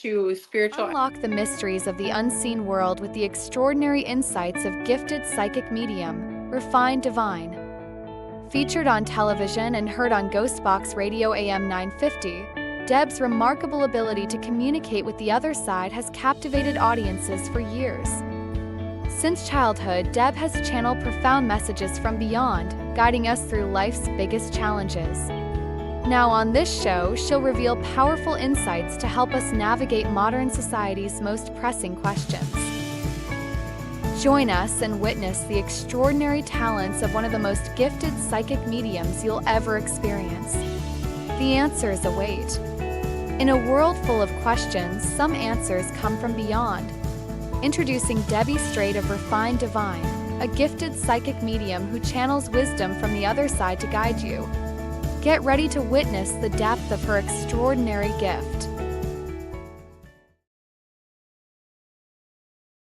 to spiritual. Unlock the mysteries of the unseen world with the extraordinary insights of gifted psychic medium, Refined Divine. Featured on television and heard on Ghostbox Radio AM 950, Deb's remarkable ability to communicate with the other side has captivated audiences for years. Since childhood, Deb has channeled profound messages from beyond, guiding us through life's biggest challenges. Now on this show, she'll reveal powerful insights to help us navigate modern society's most pressing questions. Join us and witness the extraordinary talents of one of the most gifted psychic mediums you'll ever experience. The answers await. In a world full of questions, some answers come from beyond. Introducing Debbie Straight of Refined Divine, a gifted psychic medium who channels wisdom from the other side to guide you. Get ready to witness the depth of her extraordinary gift.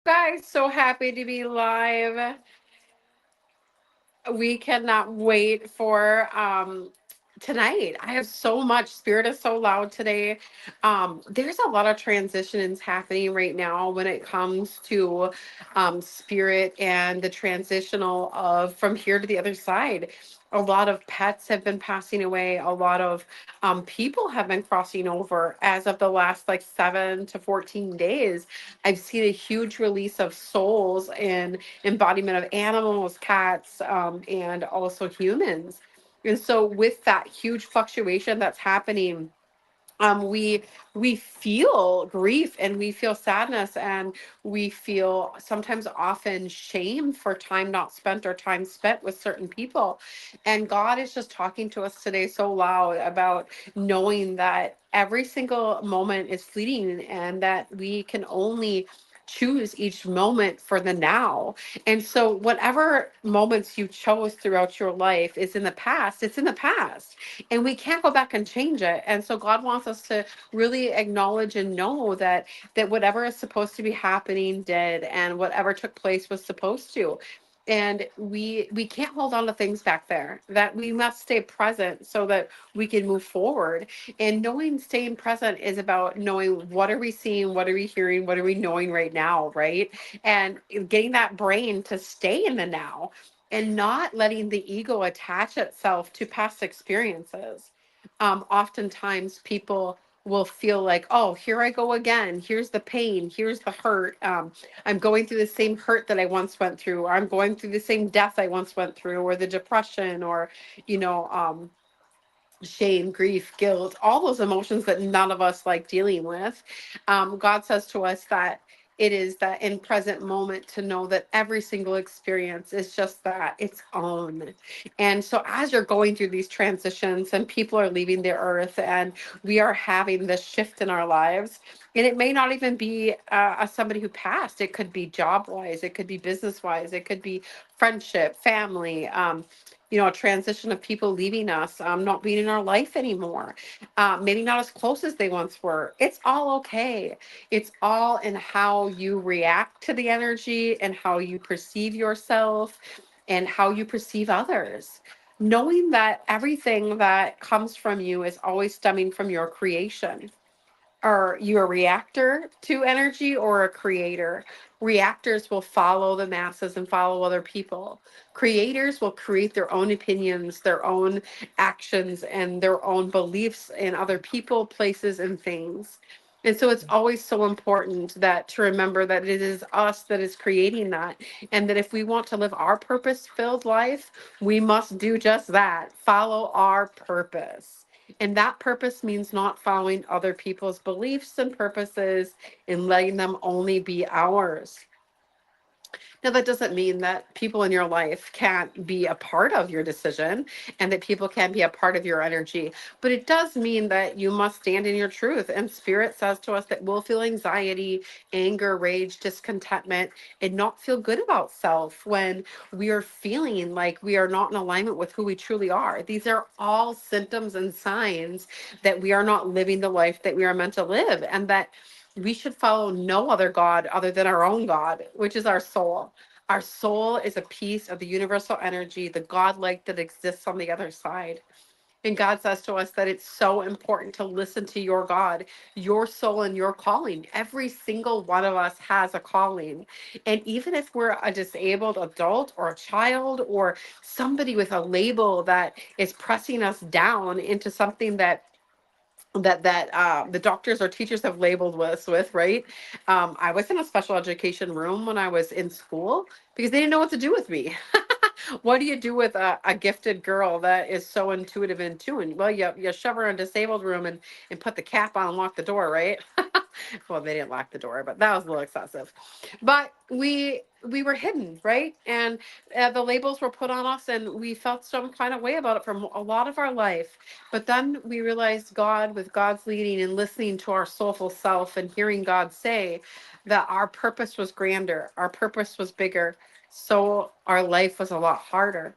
Guys, so happy to be live. We cannot wait for tonight. I have so much. Spirit is so loud today. There's a lot of transitions happening right now when it comes to spirit and the transitional of from here to the other side. A lot of pets have been passing away. A lot of people have been crossing over as of the last like 7 to 14 days. I've seen a huge release of souls and embodiment of animals, cats, and also humans. And so with that huge fluctuation that's happening, we feel grief and we feel sadness and we feel sometimes often shame for time not spent or time spent with certain people. And God is just talking to us today so loud about knowing that every single moment is fleeting and that we can only choose each moment for the now. And so whatever moments you chose throughout your life is in the past, it's in the past and we can't go back and change it. And so God wants us to really acknowledge and know that whatever is supposed to be happening did, and whatever took place was supposed to. And we can't hold on to things back there, that we must stay present so that we can move forward. And knowing staying present is about knowing, what are we seeing, what are we hearing, what are we knowing right now, right? And getting that brain to stay in the now and not letting the ego attach itself to past experiences. Oftentimes people will feel like, oh, here I go again. Here's the pain. Here's the hurt. I'm going through the same hurt that I once went through. Or I'm going through the same death I once went through, or the depression, or, you know, shame, grief, guilt, all those emotions that none of us like dealing with. God says to us that it is that in present moment to know that every single experience is just that, its own. And so as you're going through these transitions and people are leaving the earth and we are having this shift in our lives, and it may not even be somebody who passed. It could be job wise, it could be business wise, it could be friendship, family, a transition of people leaving us, not being in our life anymore, maybe not as close as they once were. It's all okay. It's all in how you react to the energy and how you perceive yourself and how you perceive others. Knowing that everything that comes from you is always stemming from your creation. Are you a reactor to energy or a creator? Reactors will follow the masses and follow other people. Creators will create their own opinions, their own actions, and their own beliefs in other people, places, and things. And so it's always so important that to remember that it is us that is creating that. And that if we want to live our purpose-filled life, we must do just that, follow our purpose. And that purpose means not following other people's beliefs and purposes and letting them only be ours. Now, that doesn't mean that people in your life can't be a part of your decision and that people can be a part of your energy, but it does mean that you must stand in your truth. And Spirit says to us that we'll feel anxiety, anger, rage, discontentment, and not feel good about self when we are feeling like we are not in alignment with who we truly are. These are all symptoms and signs that we are not living the life that we are meant to live, and that we should follow no other God other than our own God, which is our soul. Our soul is a piece of the universal energy, the God-like that exists on the other side. And God says to us that it's so important to listen to your God, your soul, and your calling. Every single one of us has a calling. And even if we're a disabled adult or a child or somebody with a label that is pressing us down into something that the doctors or teachers have labeled us with, right? I was in a special education room when I was in school because they didn't know what to do with me. What do you do with a gifted girl that is so intuitive and tuned? Well, you shove her in a disabled room and put the cap on and lock the door, right? Well, they didn't lock the door, but that was a little excessive. But we were hidden, right? And the labels were put on us, and we felt some kind of way about it for a lot of our life. But then we realized God, with God's leading and listening to our soulful self and hearing God say that our purpose was grander, our purpose was bigger, so our life was a lot harder.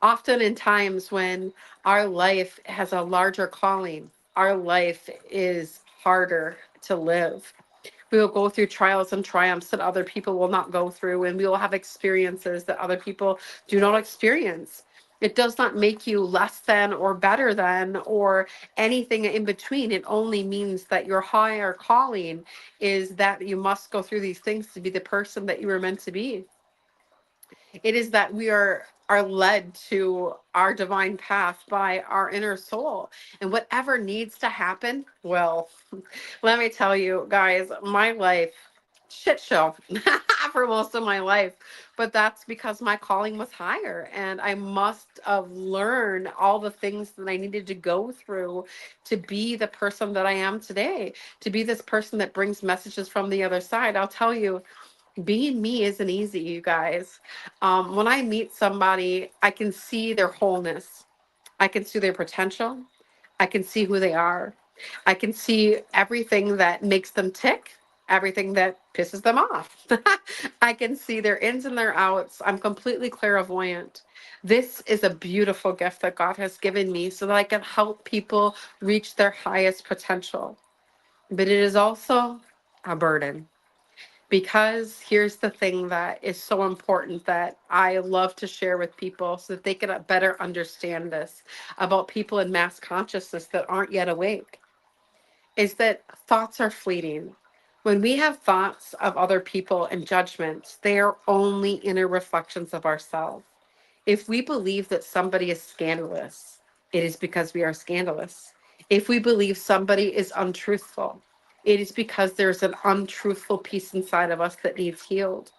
Often in times when our life has a larger calling, our life is harder to live. We will go through trials and triumphs that other people will not go through, and we will have experiences that other people do not experience. It does not make you less than or better than or anything in between. It only means that your higher calling is that you must go through these things to be the person that you were meant to be. It is that we are led to our divine path by our inner soul. And whatever needs to happen, well, let me tell you guys, my life, shit show for most of my life. But that's because my calling was higher, and I must have learned all the things that I needed to go through to be the person that I am today, to be this person that brings messages from the other side. I'll tell you, being me isn't easy, you guys. When I meet somebody, I can see their wholeness. I can see their potential. I can see who they are. I can see everything that makes them tick, everything that pisses them off. I can see their ins and their outs. I'm completely clairvoyant. This is a beautiful gift that God has given me so that I can help people reach their highest potential. But it is also a burden. Because here's the thing that is so important that I love to share with people so that they can better understand this about people in mass consciousness that aren't yet awake, is that thoughts are fleeting. When we have thoughts of other people and judgments, they are only inner reflections of ourselves. If we believe that somebody is scandalous, it is because we are scandalous. If we believe somebody is untruthful, it is because there's an untruthful piece inside of us that needs healed.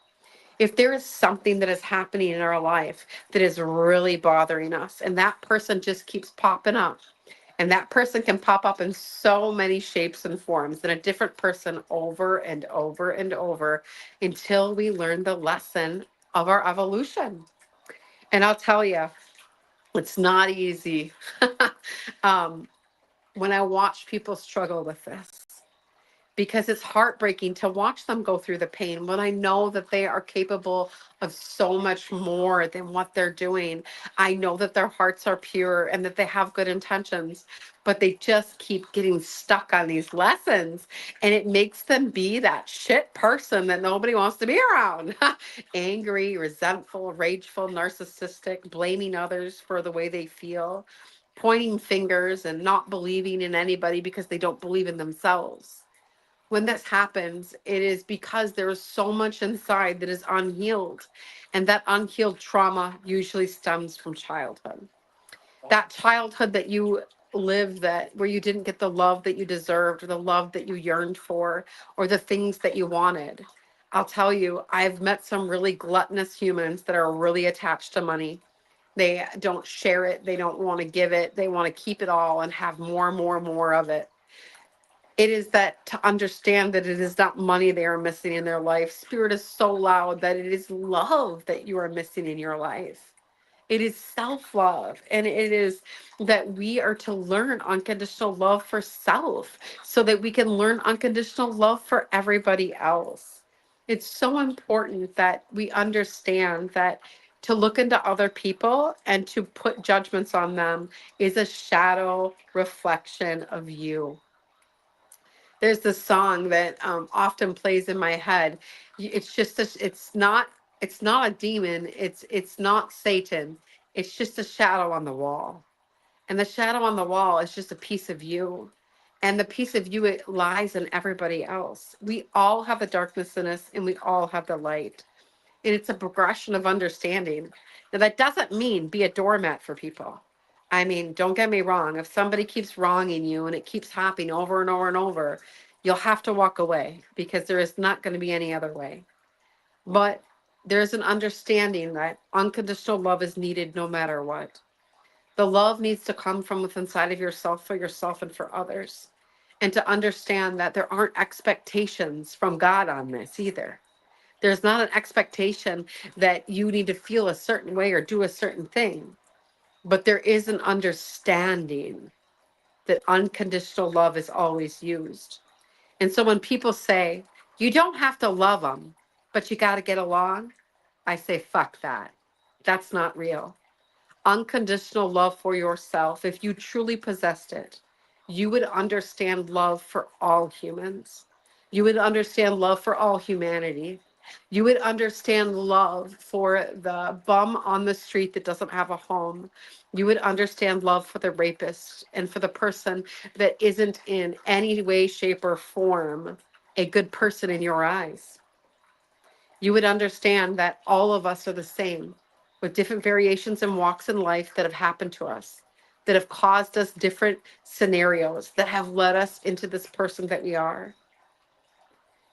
If there is something that is happening in our life that is really bothering us, and that person just keeps popping up, and that person can pop up in so many shapes and forms, and a different person over and over and over until we learn the lesson of our evolution. And I'll tell you, it's not easy. um, when I watch people struggle with this, because it's heartbreaking to watch them go through the pain when I know that they are capable of so much more than what they're doing. I know that their hearts are pure and that they have good intentions, but they just keep getting stuck on these lessons, and it makes them be that shit person that nobody wants to be around. Angry, resentful, rageful, narcissistic, blaming others for the way they feel, pointing fingers and not believing in anybody because they don't believe in themselves. When this happens, it is because there is so much inside that is unhealed. And that unhealed trauma usually stems from childhood. That childhood that you lived, that where you didn't get the love that you deserved, or the love that you yearned for, or the things that you wanted. I'll tell you, I've met some really gluttonous humans that are really attached to money. They don't share it, they don't want to give it, they want to keep it all and have more, more, more of it. It is that to understand that it is not money they are missing in their life. Spirit is so loud that it is love that you are missing in your life. It is self love. And it is that we are to learn unconditional love for self so that we can learn unconditional love for everybody else. It's so important that we understand that to look into other people and to put judgments on them is a shadow reflection of you. There's this song that often plays in my head. It's just it's not a demon. It's not Satan. It's just a shadow on the wall. And the shadow on the wall is just a piece of you. And the piece of you, it lies in everybody else. We all have the darkness in us and we all have the light. And it's a progression of understanding. Now, that doesn't mean be a doormat for people. I mean, don't get me wrong. If somebody keeps wronging you and it keeps happening over and over and over, you'll have to walk away because there is not going to be any other way. But there's an understanding that unconditional love is needed no matter what. The love needs to come from within inside of yourself for yourself and for others. And to understand that there aren't expectations from God on this either. There's not an expectation that you need to feel a certain way or do a certain thing, but there is an understanding that unconditional love is always used. And so when people say, you don't have to love them, but you got to get along, I say, fuck that. That's not real. Unconditional love for yourself, if you truly possessed it, you would understand love for all humans. You would understand love for all humanity. You would understand love for the bum on the street that doesn't have a home. You would understand love for the rapist and for the person that isn't in any way, shape, or form a good person in your eyes. You would understand that all of us are the same, with different variations and walks in life that have happened to us, that have caused us different scenarios, that have led us into this person that we are.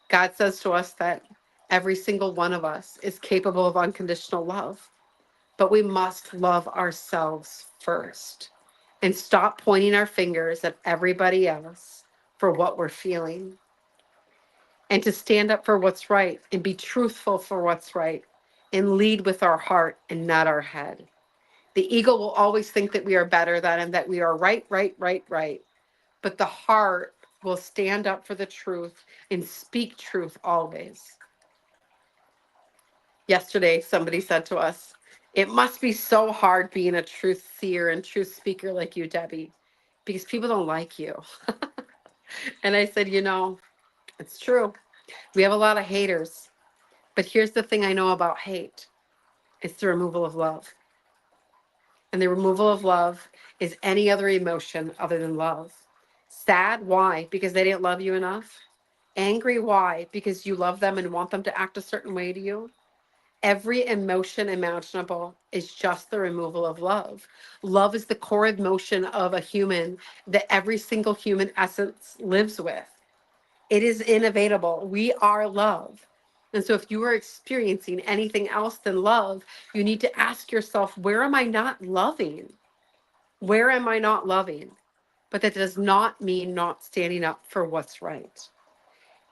God says to us that every single one of us is capable of unconditional love, but we must love ourselves first and stop pointing our fingers at everybody else for what we're feeling, and to stand up for what's right and be truthful for what's right and lead with our heart and not our head. The ego will always think that we are better than and that we are right, right, right, right. But the heart will stand up for the truth and speak truth always. Yesterday, somebody said to us, it must be so hard being a truth seer and truth speaker like you, Debbie, because people don't like you. And I said, it's true. We have a lot of haters. But here's the thing I know about hate. It's the removal of love. And the removal of love is any other emotion other than love. Sad, why? Because they didn't love you enough. Angry, why? Because you love them and want them to act a certain way to you. Every emotion imaginable is just the removal of love. Love is the core emotion of a human that every single human essence lives with. It is inevitable. We are love. And so if you are experiencing anything else than love, you need to ask yourself, where am I not loving? Where am I not loving? But that does not mean not standing up for what's right.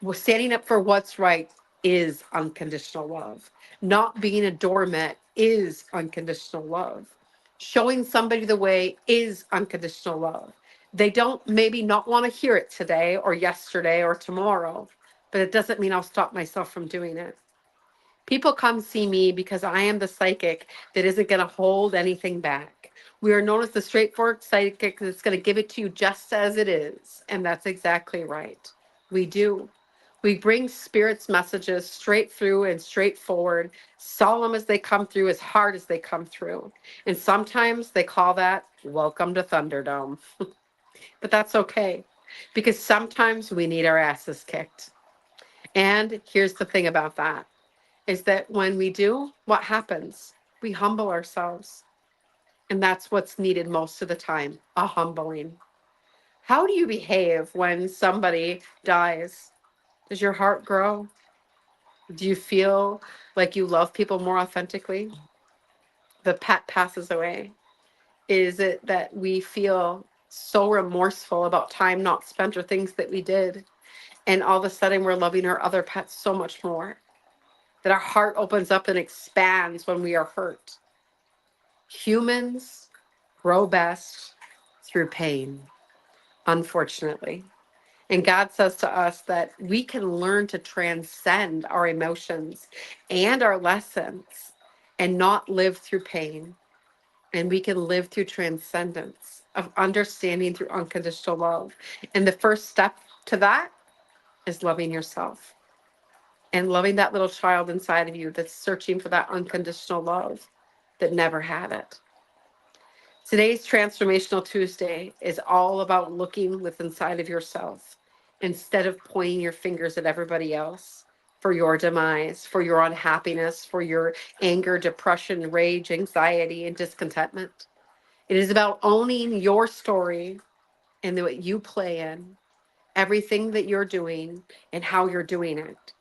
Well, standing up for what's right is unconditional love. Not being a doormat is unconditional love. Showing somebody the way is unconditional love. They don't maybe not want to hear it today or yesterday or tomorrow, but it doesn't mean I'll stop myself from doing it. People come see me because I am the psychic that isn't going to hold anything back. We are known as the straightforward psychic that's going to give it to you just as it is. And that's exactly right. We do. We bring spirit's messages straight through and straightforward, solemn as they come through, as hard as they come through. And sometimes they call that welcome to Thunderdome. But that's okay, because sometimes we need our asses kicked. And here's the thing about that is that when we do, what happens? We humble ourselves. And that's what's needed most of the time, a humbling. How do you behave when somebody dies? Does your heart grow? Do you feel like you love people more authentically? The pet passes away. Is it that we feel so remorseful about time not spent or things that we did? And all of a sudden we're loving our other pets so much more that our heart opens up and expands when we are hurt. Humans grow best through pain, unfortunately. And God says to us that we can learn to transcend our emotions and our lessons and not live through pain. And we can live through transcendence of understanding through unconditional love. And the first step to that is loving yourself and loving that little child inside of you that's searching for that unconditional love that never had it. Today's Transformational Tuesday is all about looking within inside of yourself instead of pointing your fingers at everybody else for your demise, for your unhappiness, for your anger, depression, rage, anxiety, and discontentment. It is about owning your story and what you play in, everything that you're doing and how you're doing it.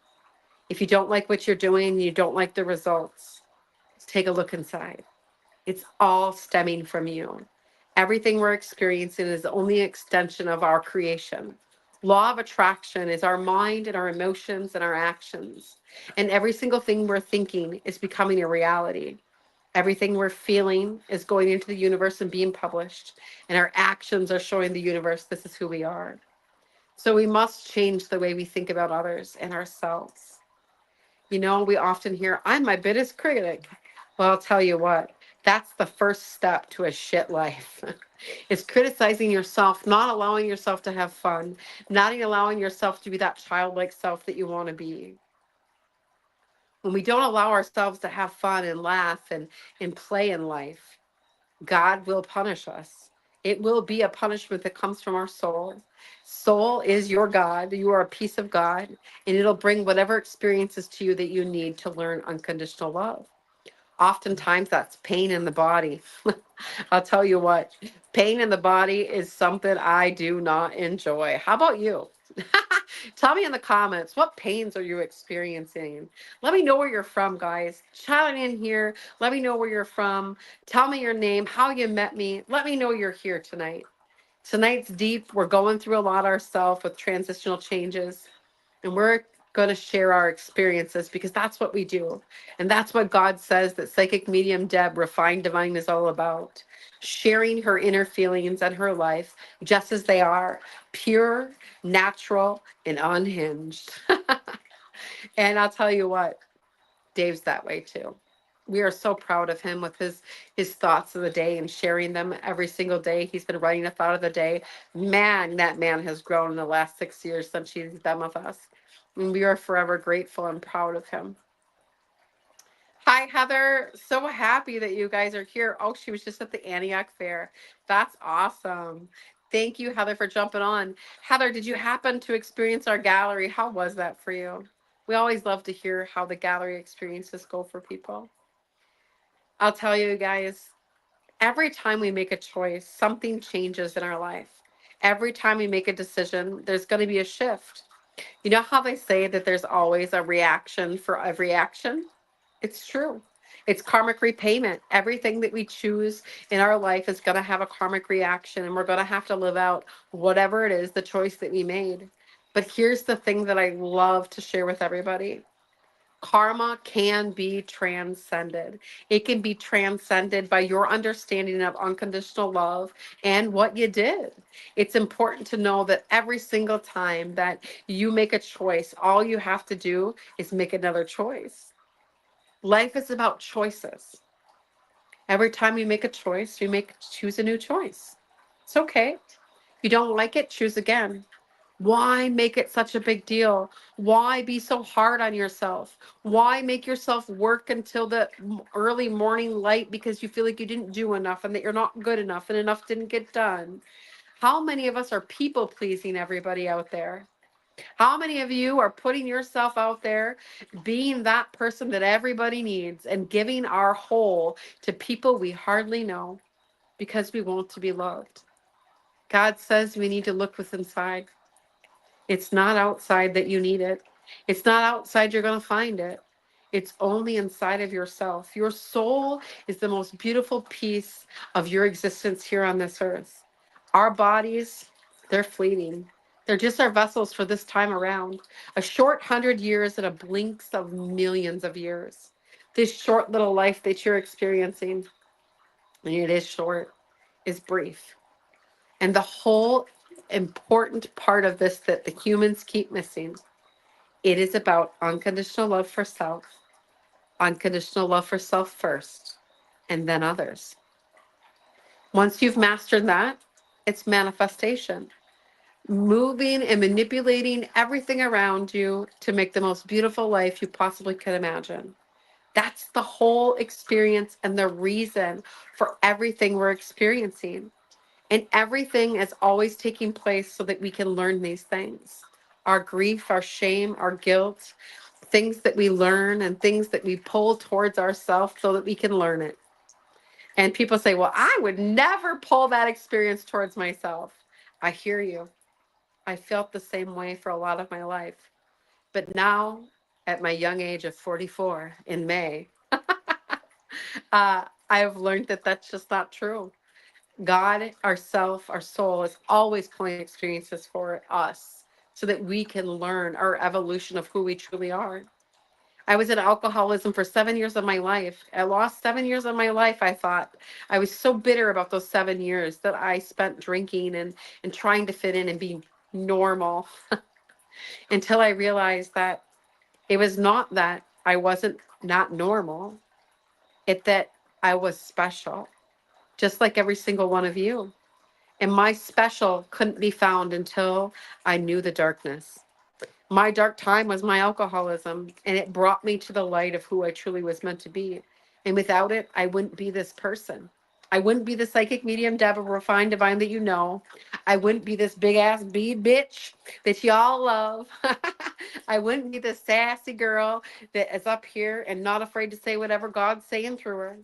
If you don't like what you're doing, you don't like the results, take a look inside. It's all stemming from you. Everything we're experiencing is only an extension of our creation. Law of attraction is our mind and our emotions and our actions. And every single thing we're thinking is becoming a reality. Everything we're feeling is going into the universe and being published. And our actions are showing the universe this is who we are. So we must change the way we think about others and ourselves. You know, we often hear, I'm my biggest critic. Well, I'll tell you what, that's the first step to a shit life. It's criticizing yourself, not allowing yourself to have fun, not allowing yourself to be that childlike self that you want to be. When we don't allow ourselves to have fun and laugh and play in life, God will punish us. It will be a punishment that comes from our soul. Soul is your God. You are a piece of God, and it'll bring whatever experiences to you that you need to learn unconditional love. Oftentimes, that's pain in the body. I'll tell you what, pain in the body is something I do not enjoy. How about you? Tell me in the comments, what pains are you experiencing? Let me know where you're from, guys. Chime in here. Let me know where you're from. Tell me your name, how you met me. Let me know you're here tonight. Tonight's deep. We're going through a lot ourselves with transitional changes, and we're going to share our experiences because that's what we do. And that's what God says that psychic medium Deb, refined divine, is all about. Sharing her inner feelings and her life just as they are, pure, natural, and unhinged. And I'll tell you what, Dave's that way too. We are so proud of him with his thoughts of the day and sharing them every single day. He's been writing a thought of the day. Man, that man has grown in the last 6 years since he's been with us. And we are forever grateful and proud of him. Hi, Heather. So happy that you guys are here. Oh, she was just at the Antioch Fair. That's awesome. Thank you, Heather, for jumping on. Heather, did you happen to experience our gallery? How was that for you? We always love to hear how the gallery experiences go for people. I'll tell you guys, every time we make a choice, something changes in our life. Every time we make a decision, there's going to be a shift. You know how they say that there's always a reaction for every action? It's true. It's karmic repayment. Everything that we choose in our life is going to have a karmic reaction, and we're going to have to live out whatever it is, the choice that we made. But here's the thing that I love to share with everybody. Karma can be transcended. It can be transcended by your understanding of unconditional love and what you did. It's important to know that every single time that you make a choice, all you have to do is make another choice. Life is about choices. Every time you make a choice, choose a new choice. It's okay. You don't like it, choose again. Why make it such a big deal? Why be so hard on yourself? Why make yourself work until the early morning light because you feel like you didn't do enough and that you're not good enough and enough didn't get done? How many of us are people pleasing everybody out there? How many of you are putting yourself out there, being that person that everybody needs and giving our whole to people we hardly know because we want to be loved? God says we need to look within inside. It's not outside that you need it. It's not outside you're going to find it. It's only inside of yourself. Your soul is the most beautiful piece of your existence here on this earth. Our bodies, they're fleeting. They're just our vessels for this time around. A short 100 years and a blinks of millions of years. This short little life that you're experiencing, and it is short, is brief. And the whole important part of this that the humans keep missing, it is about unconditional love for self, unconditional love for self first, and then others. Once you've mastered that, it's manifestation. Moving and manipulating everything around you to make the most beautiful life you possibly could imagine. That's the whole experience and the reason for everything we're experiencing. And everything is always taking place so that we can learn these things. Our grief, our shame, our guilt, things that we learn and things that we pull towards ourselves so that we can learn it. And people say, well, I would never pull that experience towards myself. I hear you. I felt the same way for a lot of my life. But now, at my young age of 44 in May, I've learned that that's just not true. God, ourself, our soul is always pulling experiences for us so that we can learn our evolution of who we truly are. I was in alcoholism for 7 years of my life. I lost 7 years of my life. I thought I was so bitter about those 7 years that I spent drinking and trying to fit in and be normal until I realized that it was not that I wasn't not normal, it that I was special, just like every single one of you. And my special couldn't be found until I knew the darkness. My dark time was my alcoholism, and it brought me to the light of who I truly was meant to be. And without it, I wouldn't be this person. I wouldn't be the psychic medium Deb, refined divine that you know. I wouldn't be this big ass bead bitch that y'all love. I wouldn't be the sassy girl that is up here and not afraid to say whatever God's saying through her.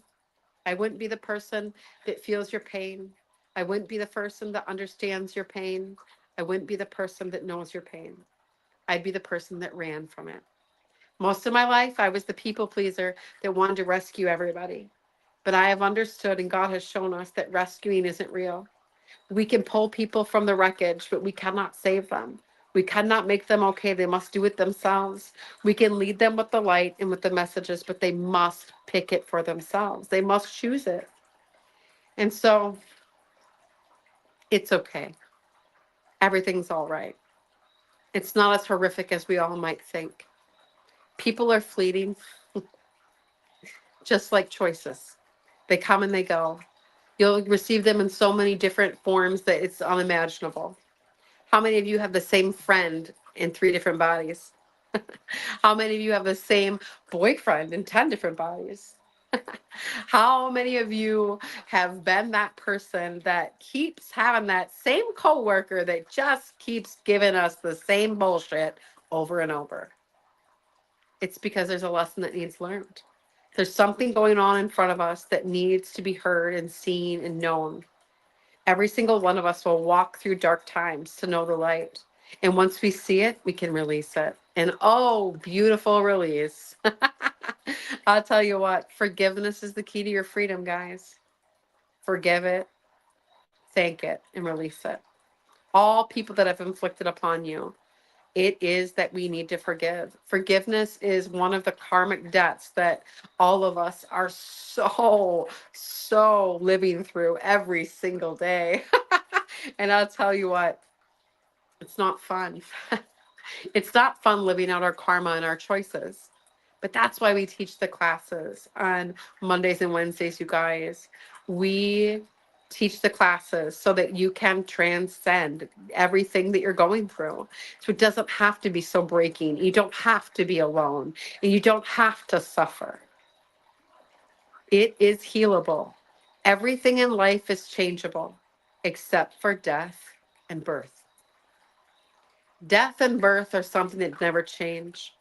I wouldn't be the person that feels your pain. I wouldn't be the person that understands your pain. I wouldn't be the person that knows your pain. I'd be the person that ran from it. Most of my life, I was the people pleaser that wanted to rescue everybody. But I have understood, and God has shown us that rescuing isn't real. We can pull people from the wreckage, but we cannot save them. We cannot make them okay. They must do it themselves. We can lead them with the light and with the messages, but they must pick it for themselves. They must choose it. And so it's okay. Everything's all right. It's not as horrific as we all might think. People are fleeting, just like choices. They come and they go. You'll receive them in so many different forms that it's unimaginable. How many of you have the same friend in 3 different bodies? How many of you have the same boyfriend in 10 different bodies? How many of you have been that person that keeps having that same coworker that just keeps giving us the same bullshit over and over? It's because there's a lesson that needs learned. There's something going on in front of us that needs to be heard and seen and known. Every single one of us will walk through dark times to know the light. And once we see it, we can release it. And oh, beautiful release. I'll tell you what, forgiveness is the key to your freedom, guys. Forgive it, thank it, and release it. All people that have inflicted upon you, it is that we need to forgive. Forgiveness is one of the karmic debts that all of us are so living through every single day. And I'll tell you what, it's not fun. It's not fun living out our karma and our choices. But that's why we teach the classes on Mondays and Wednesdays, you guys. We teach the classes so that you can transcend everything that you're going through. So it doesn't have to be so breaking. You don't have to be alone, and you don't have to suffer. It is healable. Everything in life is changeable except for death and birth. Death and birth are something that never change,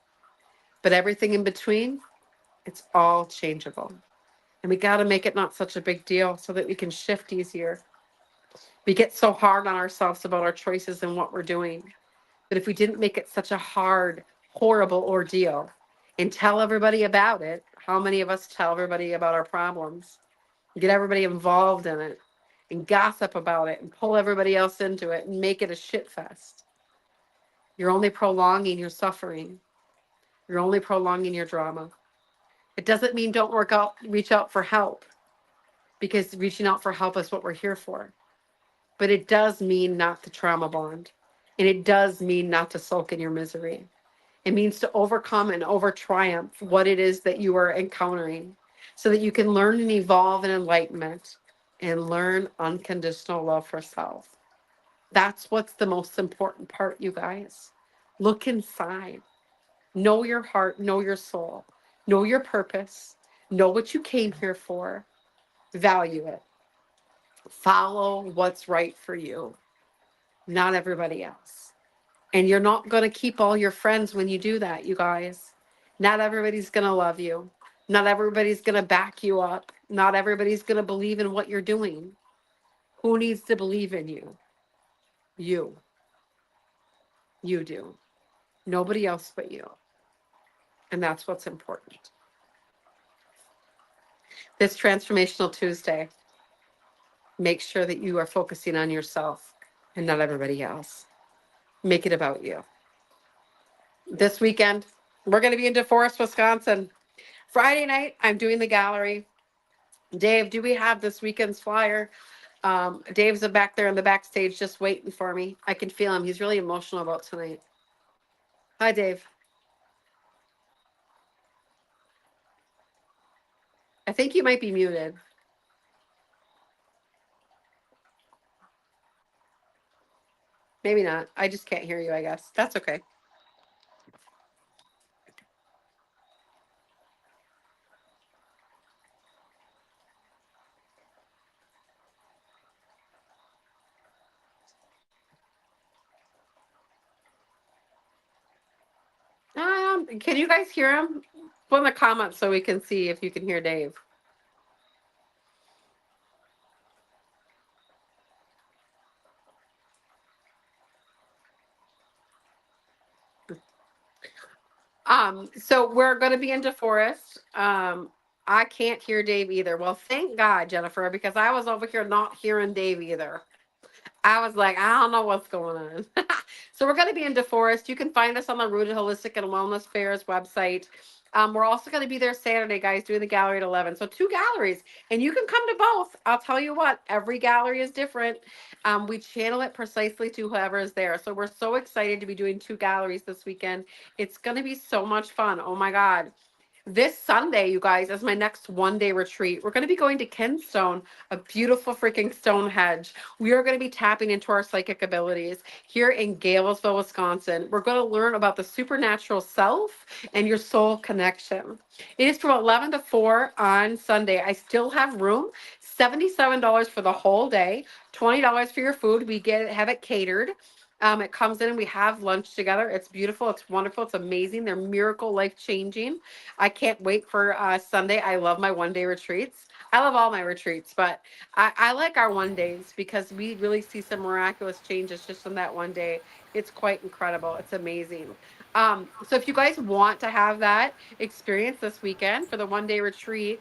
but everything in between, it's all changeable. And we got to make it not such a big deal so that we can shift easier. We get so hard on ourselves about our choices and what we're doing. But if we didn't make it such a hard, horrible ordeal and tell everybody about it, how many of us tell everybody about our problems? Get everybody involved in it and gossip about it and pull everybody else into it and make it a shit fest. You're only prolonging your suffering. You're only prolonging your drama. It doesn't mean don't reach out for help, because reaching out for help is what we're here for. But it does mean not to trauma bond. And it does mean not to sulk in your misery. It means to overcome and over triumph what it is that you are encountering so that you can learn and evolve in enlightenment and learn unconditional love for self. That's what's the most important part, you guys. Look inside. Know your heart, know your soul. Know your purpose. Know what you came here for. Value it. Follow what's right for you, not everybody else. And you're not going to keep all your friends when you do that, you guys. Not everybody's going to love you. Not everybody's going to back you up. Not everybody's going to believe in what you're doing. Who needs to believe in you? You. You do. Nobody else but you. And that's what's important. This Transformational Tuesday, make sure that you are focusing on yourself and not everybody else. Make it about you. This weekend, we're going to be in DeForest, Wisconsin. Friday night, I'm doing the gallery. Dave, do we have this weekend's flyer? Dave's back there in the backstage just waiting for me. I can feel him. He's really emotional about tonight. Hi, Dave. I think you might be muted. Maybe not. I just can't hear you, I guess. That's okay. Can you guys hear him? Put in the comments so we can see if you can hear Dave. So we're going to be in DeForest. I can't hear Dave either. Well, thank God, Jennifer, because I was over here not hearing Dave either. I was like, I don't know what's going on. So we're going to be in DeForest. You can find us on the Rooted Holistic and Wellness Fairs website. We're also going to be there Saturday, guys, doing the gallery at 11. So 2 galleries, and you can come to both. I'll tell you what, every gallery is different. We channel it precisely to whoever is there. So we're so excited to be doing 2 galleries this weekend. It's going to be so much fun. Oh my God. This Sunday, you guys, is my next 1-day retreat. We're going to be going to Kenstone, a beautiful freaking Stonehenge. We are going to be tapping into our psychic abilities here in Galesville, Wisconsin. We're going to learn about the supernatural self and your soul connection. It is from 11 to 4 on Sunday. I still have room. $77 for the whole day, $20 for your food. We have it catered. It comes in and we have lunch together. It's beautiful. It's wonderful. It's amazing. They're miracle life changing. I can't wait for Sunday. I love my 1-day retreats. I love all my retreats, but I like our 1 days because we really see some miraculous changes just in that 1 day. It's quite incredible. It's amazing. So if you guys want to have that experience this weekend for the 1-day retreat,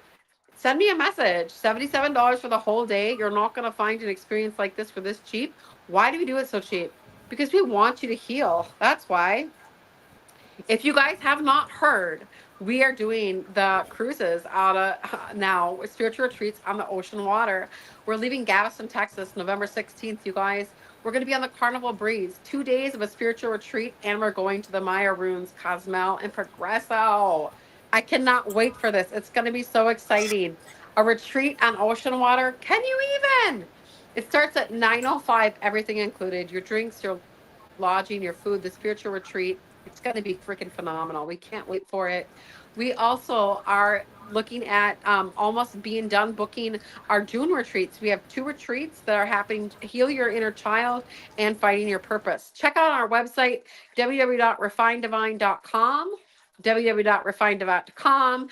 send me a message. $77 for the whole day. You're not going to find an experience like this for this cheap. Why do we do it so cheap? Because we want you to heal. That's why. If you guys have not heard, we are doing the cruises out of now spiritual retreats on the ocean water. We're leaving Galveston, Texas, November 16th, you guys. We're going to be on the Carnival Breeze, 2 days of a spiritual retreat, and we're going to the Maya runes, Cozumel, and Progresso. I cannot wait for this. It's going to be so exciting. A retreat on ocean water. Can you even? It starts at 9:05, everything included. Your drinks, your lodging, your food, the spiritual retreat. It's going to be freaking phenomenal. We can't wait for it. We also are looking at almost being done booking our June retreats. We have 2 retreats that are happening to heal your inner child and finding your purpose. Check out our website, www.refinedivine.com. www.refinedivine.com.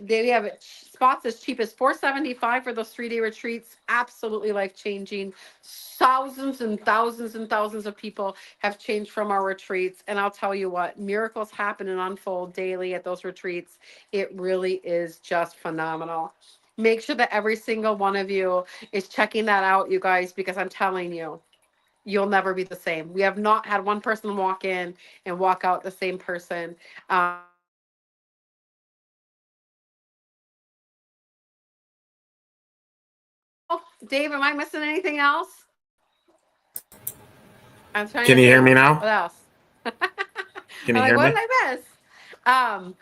They have spots as cheap as $475 for those 3-day retreats. Absolutely life changing. Thousands and thousands and thousands of people have changed from our retreats. And I'll tell you what, miracles happen and unfold daily at those retreats. It really is just phenomenal. Make sure that every single one of you is checking that out, you guys, because I'm telling you, you'll never be the same. We have not had one person walk in and walk out the same person. Dave, am I missing anything else? I'm trying Can to you hear think. me What now? else? Can I'm you like, hear what me? did I miss? Um,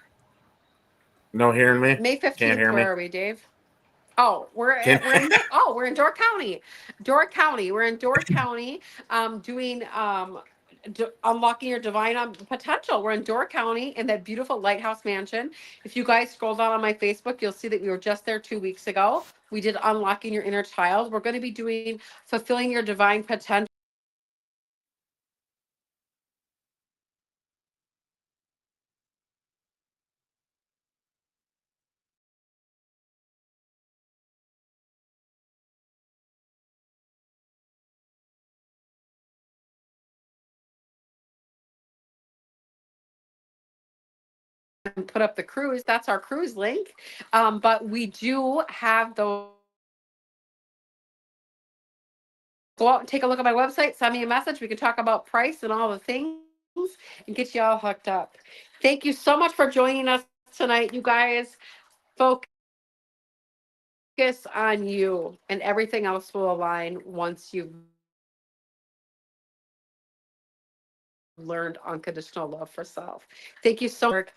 No hearing me? May Can't 15th, hear where me? are we, Dave? Oh, Can we're in Door County. Door County. We're in Door County doing unlocking your divine potential. We're in Door County in that beautiful lighthouse mansion. If you guys scroll down on my Facebook, you'll see that we were just there 2 weeks ago. We did unlocking your inner child. We're going to be doing fulfilling your divine potential. And put up the cruise. That's our cruise link. But we do have those. Go out and take a look at my website. Send me a message. We can talk about price and all the things and get you all hooked up. Thank you so much for joining us tonight, you guys. Focus on you, and everything else will align once you've learned unconditional love for self. Thank you so much.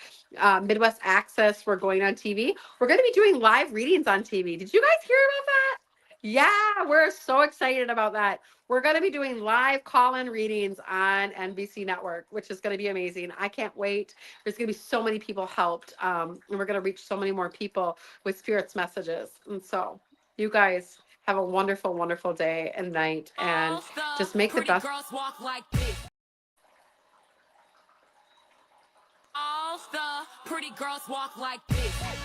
Midwest Access, we're going on TV. We're going to be doing live readings on TV. Did you guys hear about that? Yeah, we're so excited about that. We're going to be doing live call-in readings on NBC Network, which is going to be amazing. I can't wait. There's going to be so many people helped, and we're going to reach so many more people with Spirit's messages. And so you guys have a wonderful, wonderful day and night, and just make the best. Girls walk like this. All the pretty girls walk like this.